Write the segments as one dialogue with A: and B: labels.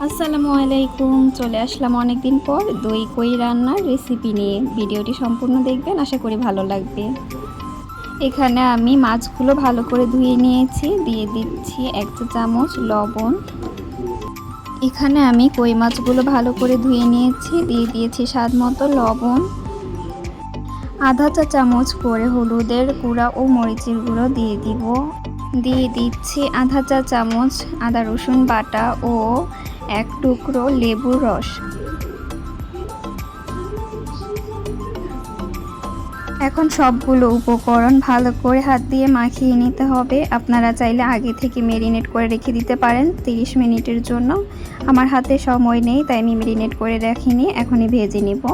A: আসসালামু আলাইকুম। চলে আসলাম অনেকদিন পর দই কই রান্নার রেসিপি নিয়ে। ভিডিওটি সম্পূর্ণ দেখবেন, আশা করি ভালো লাগবে। এখানে আমি মাছগুলো ভালো করে ধুয়ে নিয়েছি, দিয়ে দিচ্ছি 1 চা চামচ লবণ। এখানে আমি কই মাছগুলো ভালো করে ধুয়ে নিয়েছি, দিয়ে দিয়েছি স্বাদ মতো লবণ। আধা চা চামচ করে হলুদের গুঁড়া ও মরিচের গুঁড়ো দিয়ে দিয়ে দিচ্ছি আধা চা চামচ আদা রসুন বাটা ও 1 টুকরো লেবুর রস। এখন সবগুলো উপকরণ ভালো করে হাত দিয়ে মাখিয়ে নিতে হবে। আপনারা চাইলে আগে থেকে ম্যারিনেট করে রেখে দিতে পারেন 30 মিনিটের জন্য। আমার হাতে সময় নেই, তাই আমি ম্যারিনেট করে রাখিনি, এখনই ভেজে নিব।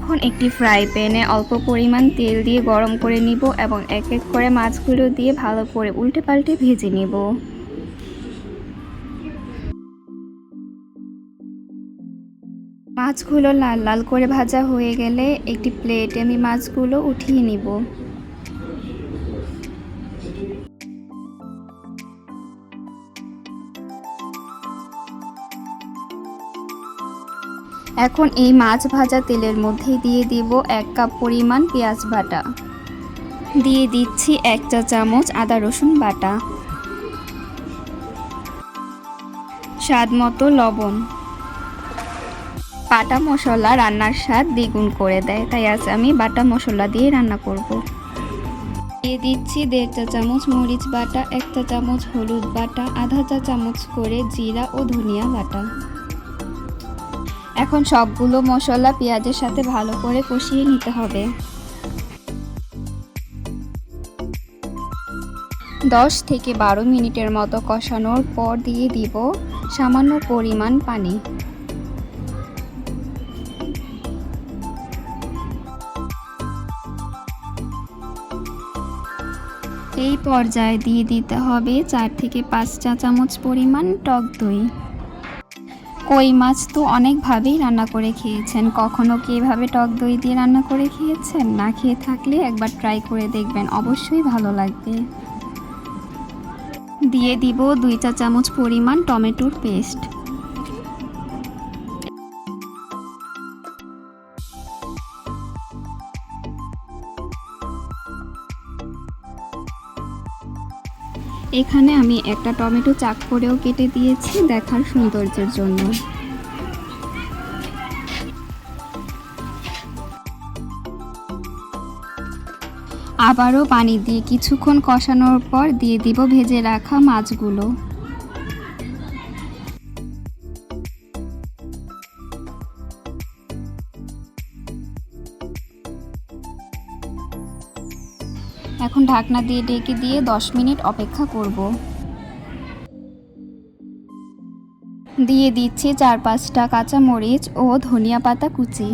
A: এখন একটি ফ্রাই প্যানে অল্প পরিমাণ তেল দিয়ে গরম করে নিব এবং এক এক করে মাছগুলো দিয়ে ভালো করে উল্টে পাল্টে ভেজে নিব। মাছগুলো লাল লাল করে ভাজা হয়ে গেলে একটি প্লেটে আমি মাছগুলো উঠিয়ে নিব। এখন এই মাছ ভাজা তেলের মধ্যে দিয়ে দিব 1 কাপ পরিমাণ পেঁয়াজ বাটা, দিয়ে দিচ্ছি 1 চা চামচ আদা রসুন বাটা, স্বাদ মতো লবণ। বাটা মশলা রান্নার স্বাদ দ্বিগুণ করে দেয়, তাই আজ আমি বাটা মশলা দিয়ে রান্না করব। দিয়ে দিচ্ছি 1.5 চা চামচ মরিচ বাটা, 1 চা চামচ হলুদ বাটা, আধা চা চামচ করে জিরা ও ধনিয়া বাটা। এখন সবগুলো মশলা পেঁয়াজের সাথে ভালো করে কষিয়ে নিতে হবে। 10 থেকে 12 মিনিটের মতো কষানোর পর দিয়ে দিব সামান্য পরিমাণ পানি। এই পর্যায়ে দিয়ে দিতে হবে 4 থেকে 5 চা চামচ পরিমাণ টক দই। কই মাছ তো অনেকভাবেই রান্না করে খেয়েছেন, কখনো কি এভাবে টক দই দিয়ে রান্না করে খেয়েছেন? না খেয়ে থাকলে একবার ট্রাই করে দেখবেন, অবশ্যই ভালো লাগবে। দিয়ে দিব 2 চা চামচ পরিমাণ টমেটোর পেস্ট। এখানে আমি একটা টমেটো চাক করেও কেটে দিয়েছি দেখার সৌন্দর্যের জন্য। আবারও পানি দিয়ে কিছুক্ষণ কষানোর পর দিয়ে দিব ভেজে রাখা মাছগুলো। এখন ঢাকনা দিয়ে ঢেকে দিয়ে 10 মিনিট অপেক্ষা করব। দিয়ে দিচ্ছি 4-5টা কাঁচামরিচ ও ধনিয়া পাতা কুচি।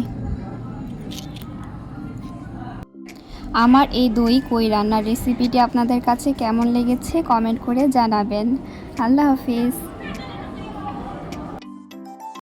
A: আমার এই দই কই রান্নার রেসিপিটি আপনাদের কাছে কেমন লেগেছে কমেন্ট করে জানাবেন। আল্লাহ হাফিজ।